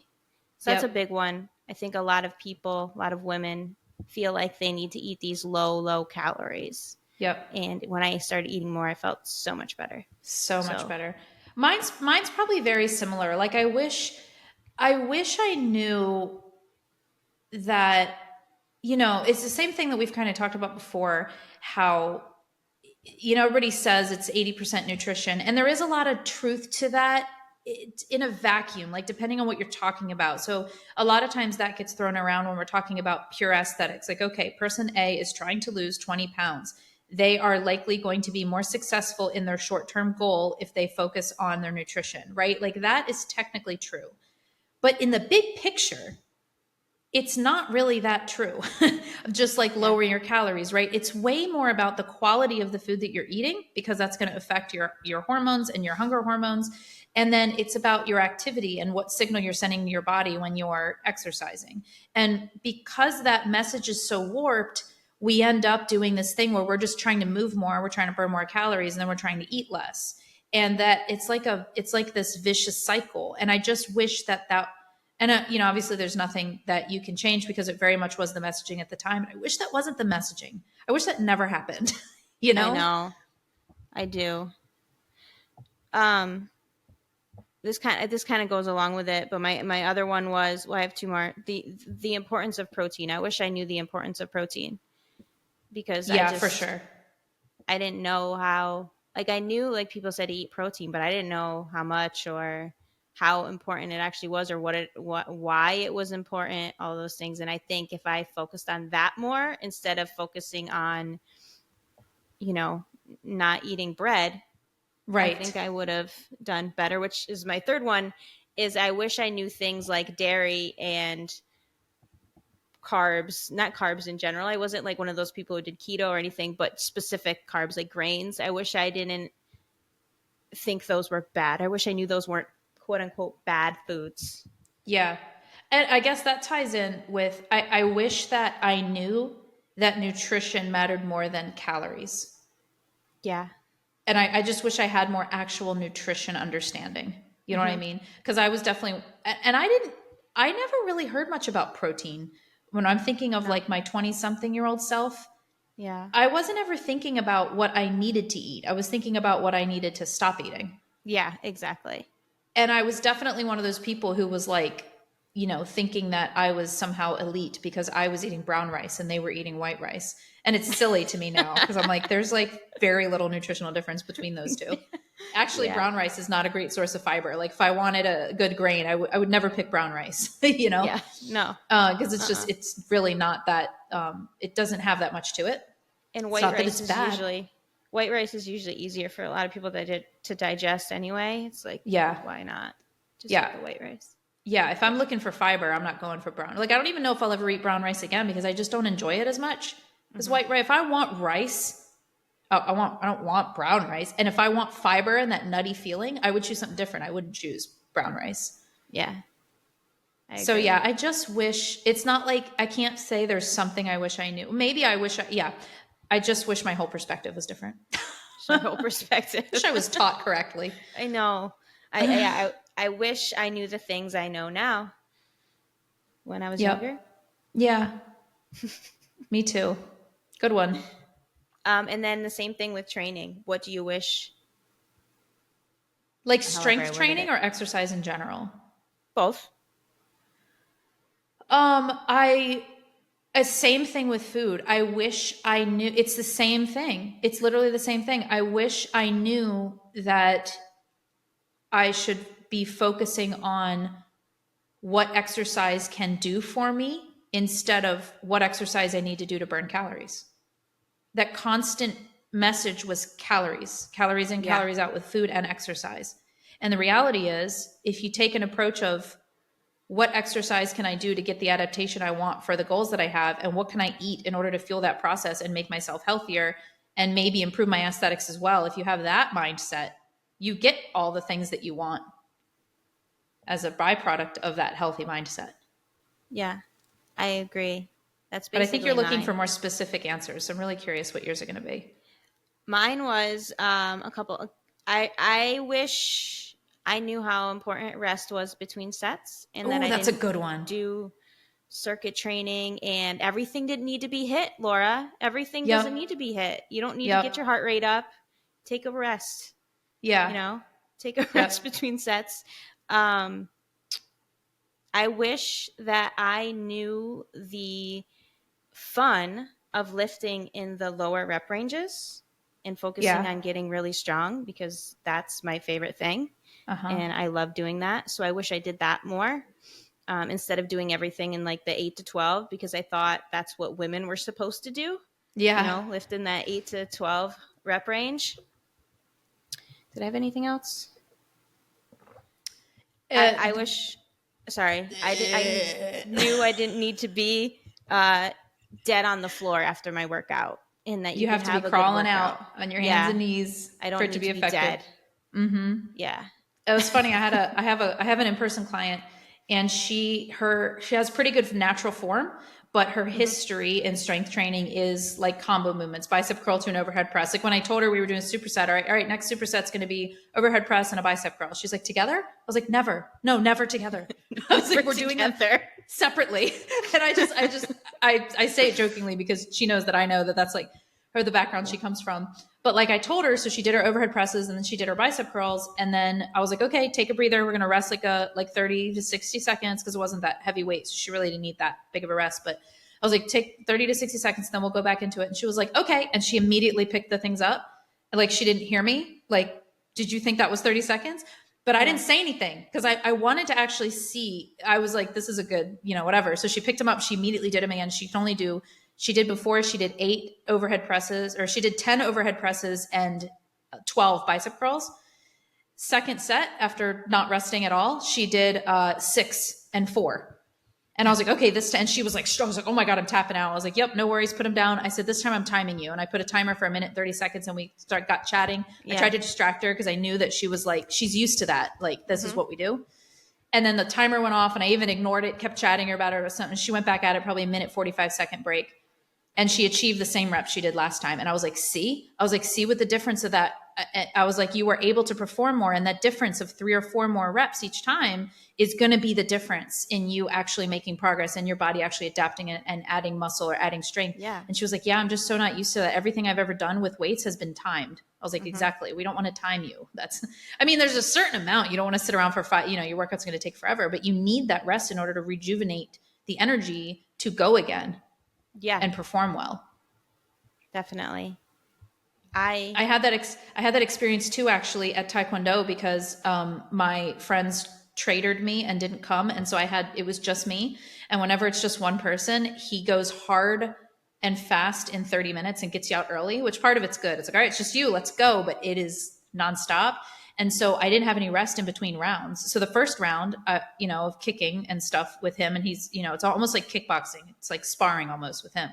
So that's a Yep. big one. I think a lot of people, a lot of women feel like they need to eat these low calories. Yep. And when I started eating more, I felt so much better. So much So, better. Mine's probably very similar. Like I wish I knew that, it's the same thing that we've kind of talked about before, how, everybody says it's 80% nutrition, and there is a lot of truth to that in a vacuum, like depending on what you're talking about. So a lot of times that gets thrown around when we're talking about pure aesthetics. Like, okay, person A is trying to lose 20 pounds. They are likely going to be more successful in their short-term goal if they focus on their nutrition, right? Like that is technically true. But in the big picture, it's not really that true of just like yeah. lowering your calories, right? It's way more about the quality of the food that you're eating, because that's going to affect your hormones and your hunger hormones. And then it's about your activity and what signal you're sending to your body when you're exercising. And because that message is so warped, we end up doing this thing where we're just trying to move more, we're trying to burn more calories, and then we're trying to eat less. And that it's like this vicious cycle. And I just wish that and obviously there's nothing that you can change, because it very much was the messaging at the time. And I wish that wasn't the messaging. I wish that never happened. you I know? know. I do. This kind of goes along with it, but my other one was, well, I have two more. The importance of protein. I wish I knew the importance of protein, because Yeah, for sure. I didn't know how, like I knew like people said to eat protein, but I didn't know how much or how important it actually was, or why it was important, all those things. And I think if I focused on that more instead of focusing on, you know, not eating bread, I Right. think I would have done better, which is my third one. Is I wish I knew things like dairy and carbs, not carbs in general. I wasn't like one of those people who did keto or anything, but specific carbs like grains. I wish I didn't think those were bad. I wish I knew those weren't quote unquote bad foods. Yeah. And I guess that ties in with I wish that I knew that nutrition mattered more than calories. Yeah. And I just wish I had more actual nutrition understanding. You know what I Mm-hmm. mean? Because I was definitely, and I never really heard much about protein when I'm thinking of like my 20-something-year-old self, Yeah. I wasn't ever thinking about what I needed to eat. I was thinking about what I needed to stop eating. Yeah, exactly. And I was definitely one of those people who was like, you know, thinking that I was somehow elite because I was eating brown rice and they were eating white rice. And it's silly to me now because I'm like, there's like very little nutritional difference between those two. Actually, Yeah. brown rice is not a great source of fiber. Like if I wanted a good grain, I would never pick brown rice, you know? Yeah. No. Because it's just, it's really not that, it doesn't have that much to it. And It's white not that rice it's is bad. usually easier for a lot of people to digest anyway. It's like, Yeah. why not? Just Yeah. eat the white rice. Yeah, if I'm looking for fiber, I'm not going for brown. Like I don't even know if I'll ever eat brown rice again because I just don't enjoy it as much. Because white rice, if I want rice, I don't want brown rice. And if I want fiber and that nutty feeling, I would choose something different. I wouldn't choose brown rice. Yeah. So yeah, I just wish it's not like I can't say there's something I wish I knew. Maybe I wish I just wish my whole perspective was different. Your whole perspective. Wish I was taught correctly. I know. I wish I knew the things I know now when I was younger. Yeah. Me too. Good one. And then the same thing with training. What do you wish? Like strength training or exercise in general? Both. Same thing with food. I wish I knew it's the same thing. It's literally the same thing. I wish I knew that I should be focusing on what exercise can do for me instead of what exercise I need to do to burn calories. That constant message was calories in, calories out with food and exercise. And the reality is, if you take an approach of what exercise can I do to get the adaptation I want for the goals that I have, and what can I eat in order to fuel that process and make myself healthier and maybe improve my aesthetics as well. If you have that mindset, you get all the things that you want as a byproduct of that healthy mindset. Yeah, I agree. That's basically but I think you're looking mine. for more specific answers. So I'm really curious what yours are going to be. Mine was a couple. I wish I knew how important rest was between sets, and that I that's didn't a good one. do circuit training, and everything didn't need to be hit, Laura. Everything doesn't need to be hit. You don't need to get your heart rate up. Take a rest. Yeah. You know, take a rest between sets. I wish that I knew the fun of lifting in the lower rep ranges and focusing on getting really strong, because that's my favorite thing. And I love doing that. So I wish I did that more instead of doing everything in like the 8 to 12, because I thought that's what women were supposed to do. Yeah. You know, lift in that 8 to 12 rep range. Did I have anything else? I wish, sorry, I knew I didn't need to be dead on the floor after my workout, and that you have to be crawling out on your hands and knees for it to be effective. Dead. Mm-hmm. Yeah. It was funny. I have an in-person client, and she has pretty good natural form, but her history in strength training is like combo movements, bicep curl to an overhead press. Like when I told her we were doing a superset, all right, next superset's going to be overhead press and a bicep curl. She's like, together? I was like, never together. I was like, we're doing them separately. And I say it jokingly because she knows that I know that that's like the background she comes from. But like I told her, so she did her overhead presses and then she did her bicep curls. And then I was like, okay, take a breather. We're going to rest like 30 to 60 seconds because it wasn't that heavy weight. So she really didn't need that big of a rest. But I was like, take 30 to 60 seconds, then we'll go back into it. And she was like, okay. And she immediately picked the things up. And like, she didn't hear me. Like, did you think that was 30 seconds? But I didn't say anything because I wanted to actually see. I was like, this is a good, whatever. So she picked them up. She immediately did them again. She did 8 overhead presses, or she did 10 overhead presses and 12 bicep curls. Second set, after not resting at all, she did 6 and 4. And I was like, okay, and she was like, I was like, oh my God, I'm tapping out. I was like, yep, no worries, put them down. I said, this time I'm timing you. And I put a timer for 1 minute, 30 seconds, and we got chatting. I tried to distract her because I knew that she was like, she's used to that. Like, this is what we do. And then the timer went off and I even ignored it, kept chatting her about it or something. She went back at it, probably 1 minute, 45 second break. and she achieved the same reps she did last time. And I was like, see? I was like, see what the difference of that. I was like, you were able to perform more, and that difference of 3 or 4 more reps each time is going to be the difference in you actually making progress and your body actually adapting and adding muscle or adding strength. Yeah. And she was like, yeah, I'm just so not used to that. Everything I've ever done with weights has been timed. I was like, exactly. We don't want to time you. I mean, there's a certain amount. You don't want to sit around for 5, your workout's going to take forever, but you need that rest in order to rejuvenate the energy to go again. Yeah. And perform well. Definitely. I had that experience too, actually, at Taekwondo, because my friends tradered me and didn't come, and so it was just me. And whenever it's just one person, he goes hard and fast in 30 minutes and gets you out early, which part of it's good. It's like, all right, it's just you, let's go, but it is nonstop. And so I didn't have any rest in between rounds. So the first round, of kicking and stuff with him, and he's, it's almost like kickboxing. It's like sparring almost with him.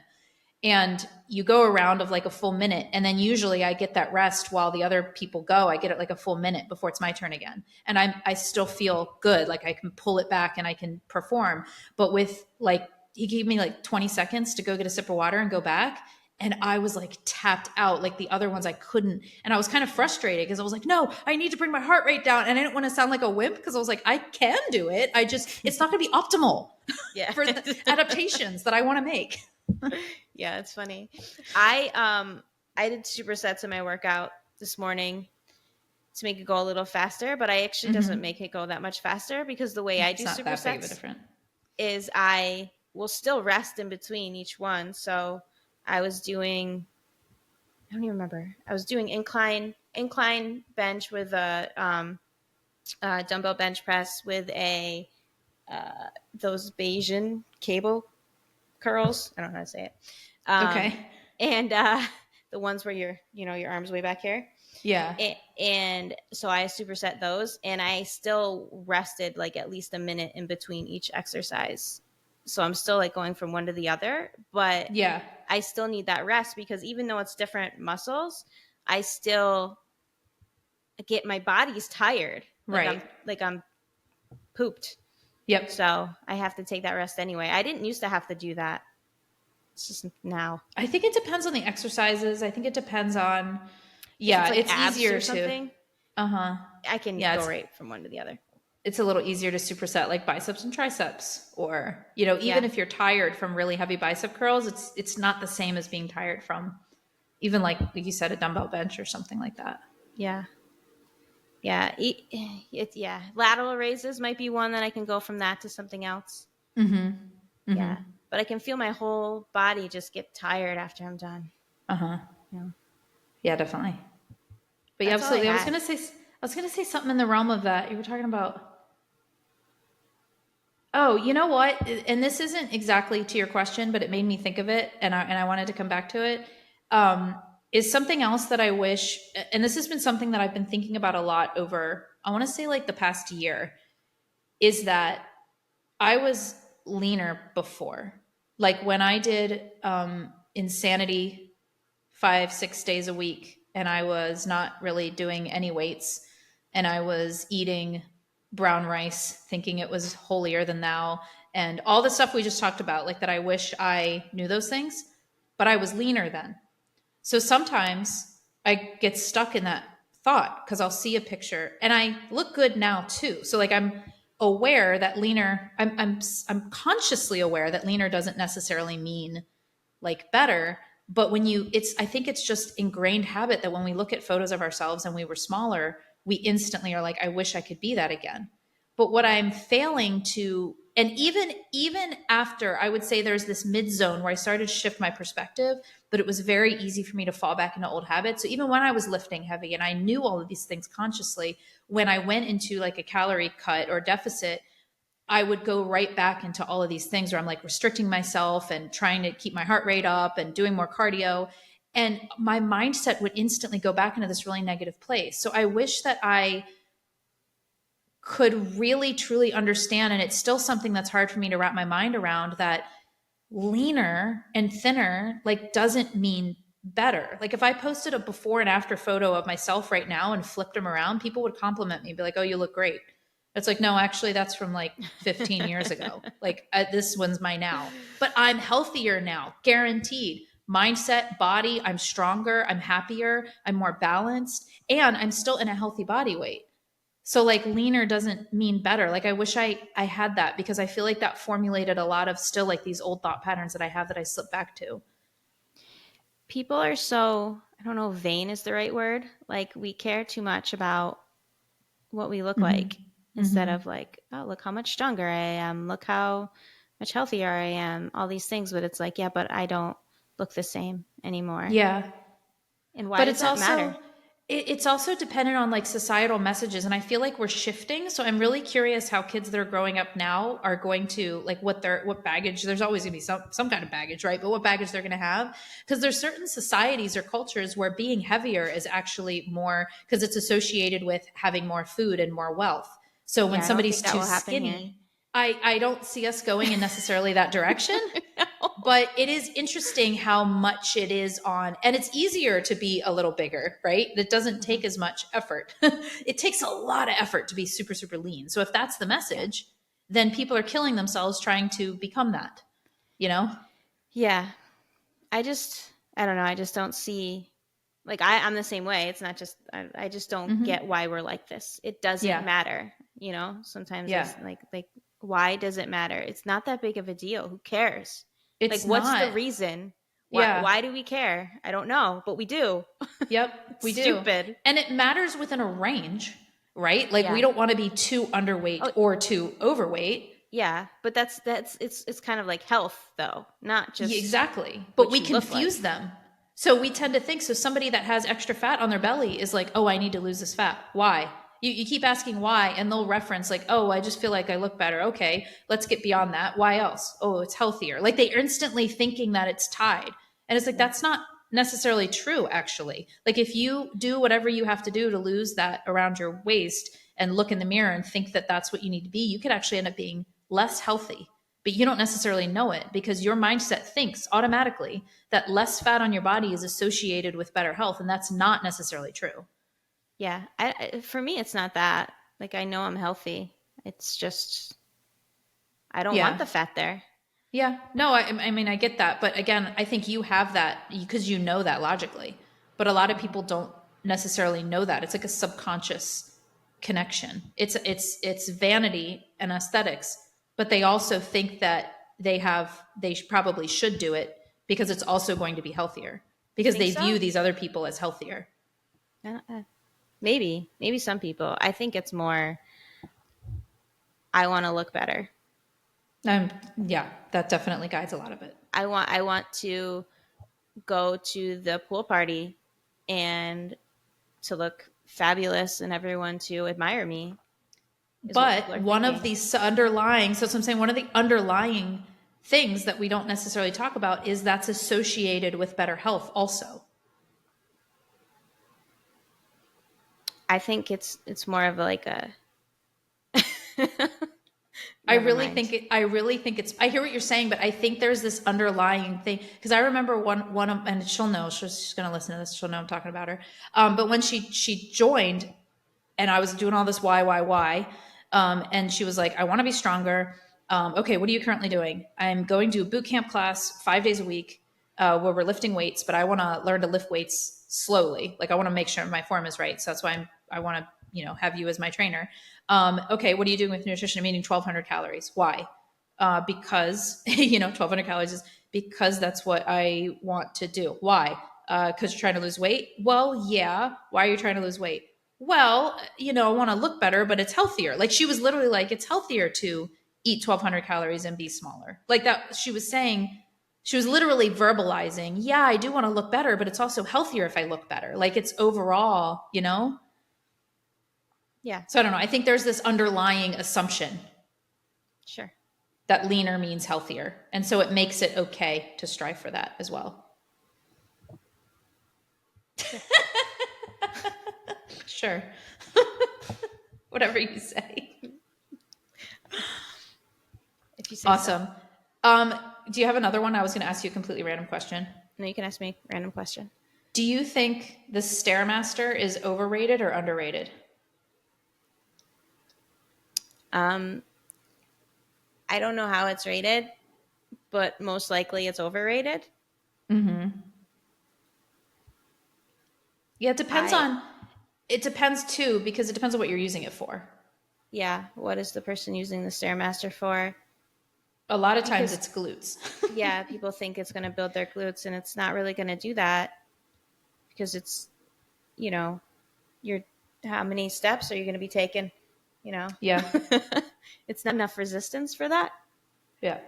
And you go a round of like a full minute. And then usually I get that rest while the other people go. I get it like a full minute before it's my turn again. And I still feel good. Like I can pull it back and I can perform. But with he gave me like 20 seconds to go get a sip of water and go back. And I was like tapped out. Like the other ones I couldn't. And I was kind of frustrated because I was like, no, I need to bring my heart rate down. And I didn't want to sound like a wimp because I was like, I can do it. It's not going to be optimal for the adaptations that I want to make. Yeah, it's funny. I did supersets in my workout this morning to make it go a little faster, but I actually doesn't make it go that much faster because the way I do supersets is I will still rest in between each one. So I was doing, I don't even remember. I was doing incline bench with a dumbbell bench press with those Bayesian cable curls. I don't know how to say it. Okay. And the ones where your arms way back here. Yeah. And so I superset those, and I still rested like at least a minute in between each exercise. So I'm still like going from one to the other, but yeah, I still need that rest because even though it's different muscles, I still get my body's tired. Right. I'm pooped. Yep. So I have to take that rest anyway. I didn't used to have to do that. It's just now. I think it depends on the exercises. I think it depends on, it's easier or something. I can go right from one to the other. It's a little easier to superset like biceps and triceps, or, even if you're tired from really heavy bicep curls, it's not the same as being tired from even like you said, a dumbbell bench or something like that. Yeah. Yeah. Lateral raises might be one that I can go from that to something else. Yeah. But I can feel my whole body just get tired after I'm done. Yeah, definitely. But yeah, absolutely. I was gonna say something in the realm of that. You were talking about. Oh, you know what? And this isn't exactly to your question, but it made me think of it, and I wanted to come back to it. Is something else that I wish, and this has been something that I've been thinking about a lot over, I want to say like the past year, is that I was leaner before. Like when I did Insanity 5-6 days a week, and I was not really doing any weights, and I was eating brown rice thinking it was holier than thou, and all the stuff we just talked about, like that I wish I knew those things, but I was leaner then. So sometimes I get stuck in that thought because I'll see a picture and I look good now too. So like I'm aware that leaner, I'm consciously aware that leaner doesn't necessarily mean like better, but I think it's just ingrained habit that when we look at photos of ourselves and we were smaller, we instantly are like, I wish I could be that again. But what I'm failing to, and even after, I would say there's this mid zone where I started to shift my perspective, but it was very easy for me to fall back into old habits. So even when I was lifting heavy and I knew all of these things consciously, when I went into like a calorie cut or deficit, I would go right back into all of these things where I'm like restricting myself and trying to keep my heart rate up and doing more cardio. And my mindset would instantly go back into this really negative place. So I wish that I could really, truly understand, and it's still something that's hard for me to wrap my mind around, that leaner and thinner like doesn't mean better. Like if I posted a before and after photo of myself right now and flipped them around, people would compliment me, be like, oh, you look great. It's like, no, actually that's from like 15 years ago. Like this one's my now, but I'm healthier now, guaranteed. mindset, body, I'm stronger, I'm happier, I'm more balanced, and I'm still in a healthy body weight. So like leaner doesn't mean better. Like I wish I had that, because I feel like that formulated a lot of still like these old thought patterns that I have that I slip back to. People are so, I don't know, vain is the right word. Like we care too much about what we look Mm-hmm. like instead Mm-hmm. of like, oh, look how much stronger I am. Look how much healthier I am. All these things. But it's like, yeah, but I don't look the same anymore. Yeah. And why But does it's that also matter? it's also dependent on like societal messages, and I feel like we're shifting. So I'm really curious how kids that are growing up now are going to like what baggage. There's always going to be some kind of baggage, right? But what baggage they're going to have, because there's certain societies or cultures where being heavier is actually more, because it's associated with having more food and more wealth. So when Yeah, I don't think somebody's that too will happen here. skinny, I don't see us going in necessarily that direction. But it is interesting how much it is on, and it's easier to be a little bigger, right? It doesn't Mm-hmm. take as much effort. It takes a lot of effort to be super, super lean. So if that's the Yeah. message, then people are killing themselves trying to become that, you know? Yeah. I don't know. I just don't see, like, I'm the same way. It's not just, I just don't Mm-hmm. get why we're like this. It doesn't Yeah. matter. You know, sometimes Yeah. there's why does it matter? It's not that big of a deal. Who cares? Like, It's what's the not. reason? Yeah. Why do we care? I don't know, but we do. Yep. It's We do. stupid. And it matters within a range, right? Like we Yeah. don't want to be too underweight Oh, or too overweight. yeah. But it's kind of like health though, not Yeah, just exactly. But what we you look confuse like. them. So we tend to think, so somebody that has extra fat on their belly is like, oh, I need to lose this fat. Why? You keep asking why, and they'll reference like, oh, I just feel like I look better. Okay, let's get beyond that. Why else? Oh, it's healthier. Like they instantly thinking that it's tied. And it's like, Yeah. that's not necessarily true, actually. Like if you do whatever you have to do to lose that around your waist and look in the mirror and think that that's what you need to be, you could actually end up being less healthy, but you don't necessarily know it because your mindset thinks automatically that less fat on your body is associated with better health, and that's not necessarily true. Yeah. For me, it's not that. Like, I know I'm healthy. It's just, I don't want Yeah. the fat there. Yeah. No, I mean, I get that. But again, I think you have that because you know that logically. But a lot of people don't necessarily know that. It's like a subconscious connection. It's vanity and aesthetics, but they also think that probably should do it because it's also going to be healthier You because think they view so? these other people as healthier. Maybe some people. I think it's more, I want to look better. Yeah, that definitely guides a lot of it. I want to go to the pool party and to look fabulous and everyone to admire me is what people But are one of thinking. these underlying, so that's what I'm saying, one of the underlying things that we don't necessarily talk about is that's associated with better health also. I think it's more of like a I never really mind. think I really think it's I hear what you're saying, but I think there's this underlying thing because I remember one of, and she'll know, she's gonna listen to this, she'll know I'm talking about her. But when she joined and I was doing all this why, and she was like, I want to be stronger. Okay, what are you currently doing? I'm going to a boot camp class 5 days a week where we're lifting weights, but I want to learn to lift weights slowly. Like I want to make sure my form is right. So that's why I want to, have you as my trainer. Okay, what are you doing with nutrition? I'm eating 1,200 calories. Why? Because 1,200 calories is because that's what I want to do. Why? Because you're trying to lose weight. Well, yeah. Why are you trying to lose weight? Well, I want to look better, but it's healthier. Like she was literally like, it's healthier to eat 1,200 calories and be smaller. Like that, she was saying, she was literally verbalizing, yeah, I do want to look better, but it's also healthier if I look better. Like it's overall. Yeah, So I don't know. I think there's this underlying assumption sure. that leaner means healthier. And so it makes it okay to strive for that as well. Sure. Sure. Whatever you say. If you say so. Awesome. Do you have another one? I was going to ask you a completely random question. No, you can ask me a random question. Do you think the Stairmaster is overrated or underrated? I don't know how it's rated, but most likely it's overrated. Mm-hmm. Yeah, I it depends too, because it depends on what you're using it for. Yeah, what is the person using the Stairmaster for? A lot of times Because it's glutes. yeah, people think it's going to build their glutes, and it's not really going to do that because it's, you know, you're how many steps are you going to be taking? You know, Yeah. it's not enough resistance for that. Yeah.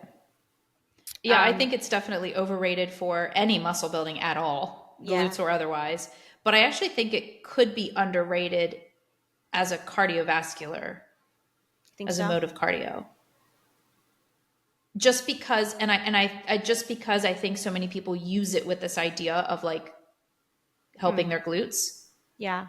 Yeah, I Um, think it's definitely overrated for any muscle building at all, yeah, glutes or otherwise. But I actually think it could be underrated as a cardiovascular, think as a so. mode of cardio. Just because, I just because I think so many people use it with this idea of like Hmm. helping their glutes. Yeah.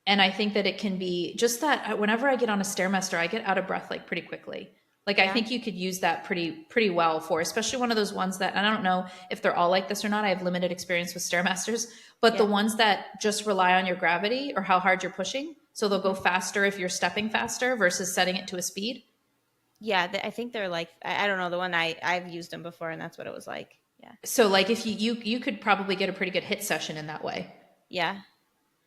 And I think that it can be just that whenever I get on a Stairmaster, I get out of breath like pretty quickly. Like I Yeah. think you could use that pretty well for, especially one of those ones that, and I don't know if they're all like this or not. I have limited experience with Stairmasters, but the Yeah. ones that just rely on your gravity or how hard you're pushing, so they'll go Hmm. faster if you're stepping faster versus setting it to a speed. Yeah. I think they're like, I don't know, the one I've used them before, and that's what it was like. Yeah. So like if you could probably get a pretty good hit session in that way. Yeah.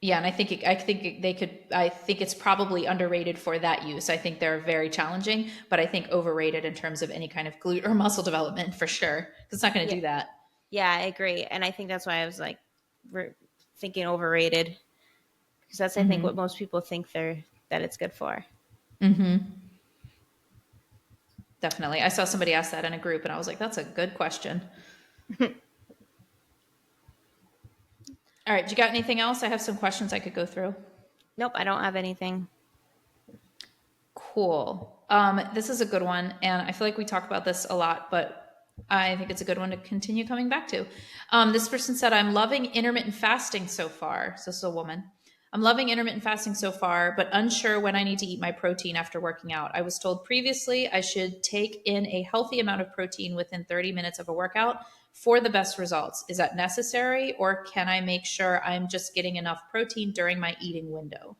Yeah, and they could. I think it's probably underrated for that use. I think they're very challenging, but I think overrated in terms of any kind of glute or muscle development for sure. 'Cause it's not going to Yeah. do that. Yeah. I agree. And I think that's why I was like thinking overrated because that's, I think, what Mm-hmm. most people think that it's good for. Mm-hmm. Definitely. I saw somebody ask that in a group, and I was like, "That's a good question." All right, you got anything else? I have some questions I could go through. Nope, I don't have anything. Cool. This is a good one, and I feel like we talk about this a lot, but I think it's a good one to continue coming back to. This person said, "I'm loving intermittent fasting so far." So this is a woman. "I'm loving intermittent fasting so far, but unsure when I need to eat my protein after working out. I was told previously I should take in a healthy amount of protein within 30 minutes of a workout for the best results. Is that necessary, or can I make sure I'm just getting enough protein during my eating window?"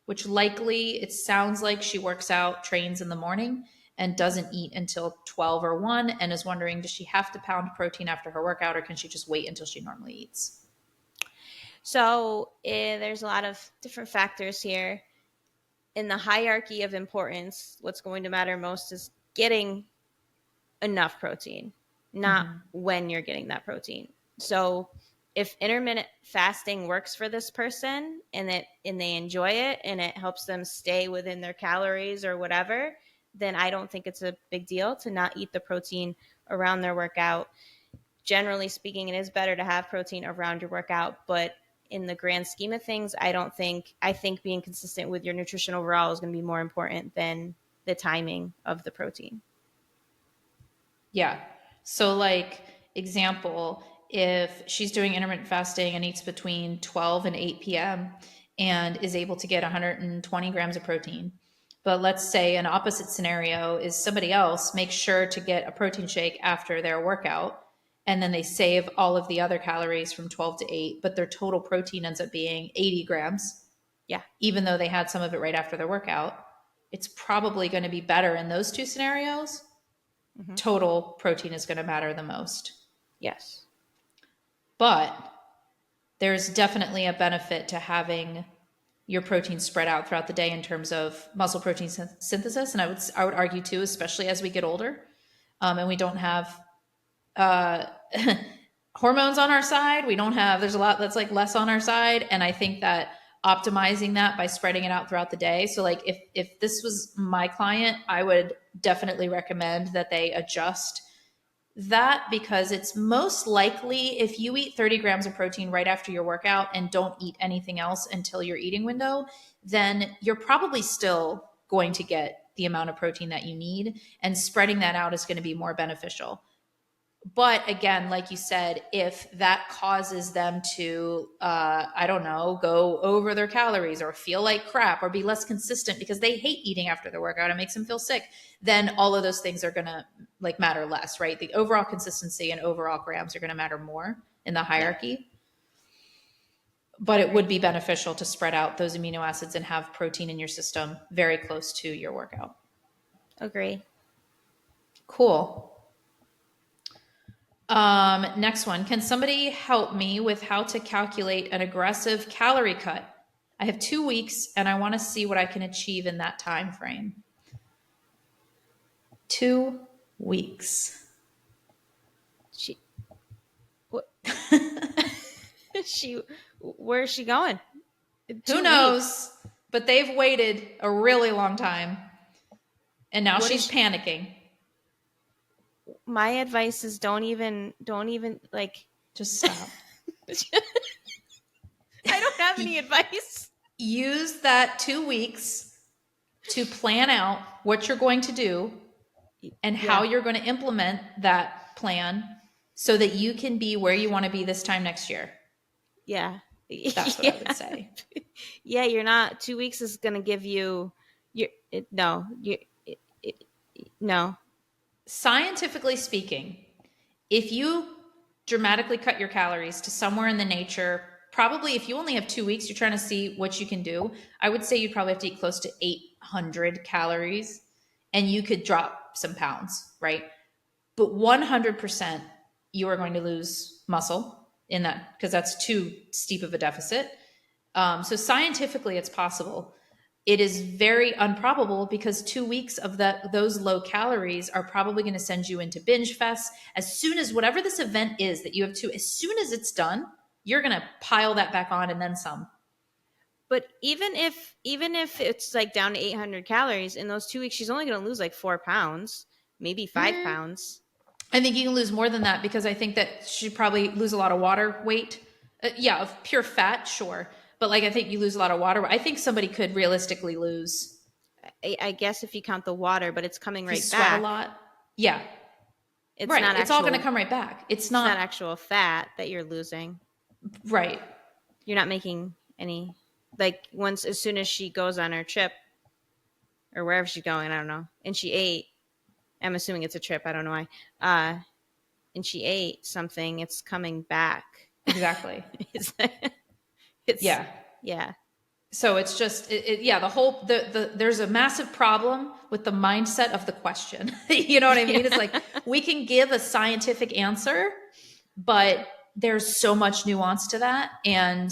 Which likely it sounds like she works out, trains in the morning, and doesn't eat until 12 or 1, and is wondering, does she have to pound protein after her workout, or can she just wait until she normally eats? So there's a lot of different factors here. In the hierarchy of importance, what's going to matter most is getting enough protein, not Mm-hmm. when you're getting that protein. So if intermittent fasting works for this person and they enjoy it and it helps them stay within their calories or whatever, then I don't think it's a big deal to not eat the protein around their workout. Generally speaking, it is better to have protein around your workout, but in the grand scheme of things, I think being consistent with your nutrition overall is going to be more important than the timing of the protein. Yeah. So, like, example, if she's doing intermittent fasting and eats between 12 and 8 p.m. and is able to get 120 grams of protein, but let's say an opposite scenario is somebody else makes sure to get a protein shake after their workout, and then they save all of the other calories from 12 to 8, but their total protein ends up being 80 grams, Yeah. even though they had some of it right after their workout. It's probably going to be better in those two scenarios. Hmm. Total protein is going to matter the most. Yes. But there's definitely a benefit to having your protein spread out throughout the day in terms of muscle protein synthesis. And I would argue too, especially as we get older, and we don't have uh, hormones on our side. We don't have, there's a lot that's like less on our side. And I think that optimizing that by spreading it out throughout the day. So like if this was my client, I would definitely recommend that they adjust that, because it's most likely if you eat 30 grams of protein right after your workout and don't eat anything else until your eating window, then you're probably still going to get the amount of protein that you need. And spreading that out is going to be more beneficial. But again, like you said, if that causes them to, I don't know, go over their calories or feel like crap or be less consistent because they hate eating after their workout, it makes them feel sick, then all of those things are going to like matter less, right? The overall consistency and overall grams are going to matter more in the Yeah. hierarchy. But it would Agree. be beneficial to spread out those amino acids and have protein in your system very close to your workout. Agree. Cool. Next one. Can somebody help me with how to calculate an aggressive calorie cut? I have 2 weeks and I want to see what I can achieve in that time frame. 2 weeks. She, what? Where's she going? Who knows? But they've waited a really long time. And now she's panicking. My advice is don't even like. Just stop. I don't have any advice. Use that 2 weeks to plan out what you're going to do and how you're going to implement that plan so that you can be where you want to be this time next year. Yeah. That's what I would say. Yeah, you're not. 2 weeks is going to give you no. Scientifically speaking, if you dramatically cut your calories to somewhere in the nature, probably if you only have 2 weeks, you're trying to see what you can do. I would say you'd probably have to eat close to 800 calories and you could drop some pounds, right? But 100% you are going to lose muscle in that because that's too steep of a deficit. So scientifically, it's possible. It is very improbable because 2 weeks of those low calories are probably going to send you into binge fest. As soon as whatever this event is that you have to, as soon as it's done, you're going to pile that back on and then some. But even if it's like down to 800 calories in those 2 weeks, she's only going to lose like 4 pounds, maybe 5 pounds. I think you can lose more than that because I think that she'd probably lose a lot of water weight. Of pure fat, sure. But like, I think you lose a lot of water. I think somebody could realistically lose. I guess if you count the water, but it's coming right sweat back. A lot. Yeah. It's right. not. It's all going to come right back. It's not actual fat that you're losing. Right. You're not making any. Like as soon as she goes on her trip, or wherever she's going, I don't know, and she ate. I'm assuming it's a trip. I don't know why. And she ate something. It's coming back. Exactly. It's yeah. So it's just there's a massive problem with the mindset of the question. You know what I mean? Yeah. It's like we can give a scientific answer, but there's so much nuance to that, and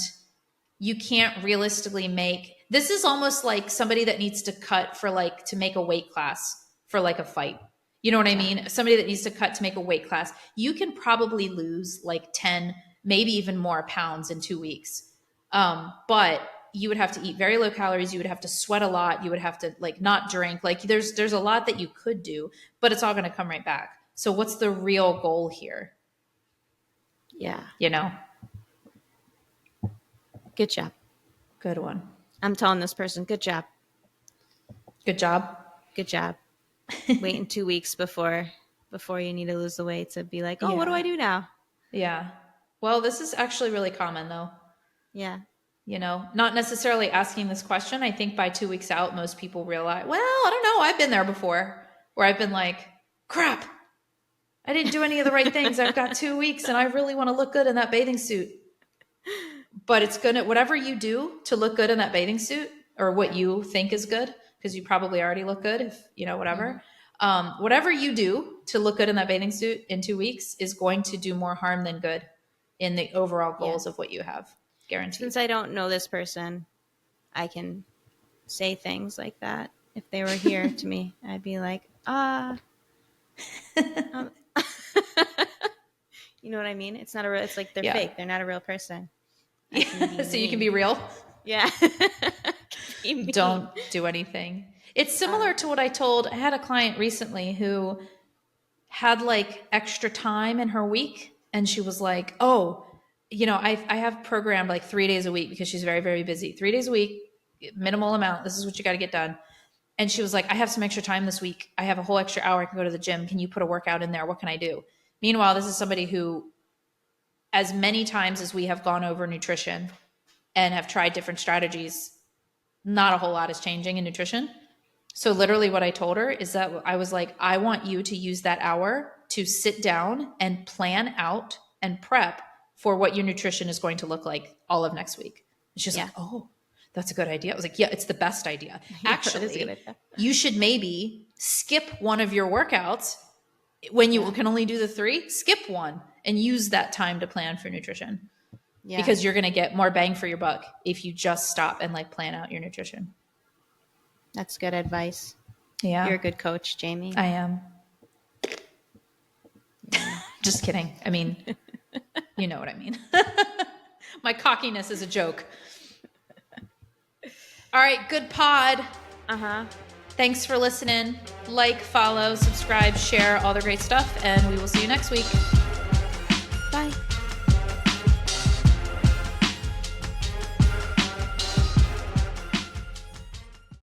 you can't realistically make. This is almost like somebody that needs to cut for like to make a weight class for like a fight. You know what I mean? Somebody that needs to cut to make a weight class. You can probably lose like 10, maybe even more pounds in 2 weeks. But you would have to eat very low calories. You would have to sweat a lot. You would have to like not drink. Like there's a lot that you could do, but it's all going to come right back. So what's the real goal here? Yeah. You know? Good job. Good one. I'm telling this person, good job. Good job. Good job. Waiting 2 weeks before you need to lose the weight to be like, oh, what do I do now? Yeah. Well, this is actually really common though. Yeah. You know, not necessarily asking this question. I think by 2 weeks out, most people realize, well, I don't know. I've been there before where I've been like, crap, I didn't do any of the right things. I've got 2 weeks and I really want to look good in that bathing suit. But it's going to, whatever you do to look good in that bathing suit or what you think is good, because you probably already look good if, you know, whatever. Mm-hmm. Whatever you do to look good in that bathing suit in 2 weeks is going to do more harm than good in the overall goals of what you have. Guaranteed. Since I don't know this person, I can say things like that. If they were here to me, I'd be like, you know what I mean? It's not a real, it's like they're fake. They're not a real person. So you can be real? Yeah. Don't do anything. It's similar to what I had a client recently who had like extra time in her week. And she was like, oh, you know, I have programmed like 3 days a week because she's very, very busy. 3 days a week, minimal amount. This is what you got to get done. And she was like, I have some extra time this week. I have a whole extra hour. I can go to the gym. Can you put a workout in there? What can I do? Meanwhile, this is somebody who, as many times as we have gone over nutrition and have tried different strategies, not a whole lot is changing in nutrition. So literally what I told her is that I was like, I want you to use that hour to sit down and plan out and prep for what your nutrition is going to look like all of next week. And she's like, oh, that's a good idea. I was like, yeah, it's the best idea. Actually, you should maybe skip one of your workouts When you can only do the 3, skip one and use that time to plan for nutrition. Yeah. Because you're going to get more bang for your buck if you just stop and like plan out your nutrition. That's good advice. Yeah. You're a good coach, Jaime. I am. Just kidding. I mean, you know what I mean. My cockiness is a joke. All right. Good pod. Uh-huh. Thanks for listening. Like, follow, subscribe, share, all the great stuff. And we will see you next week.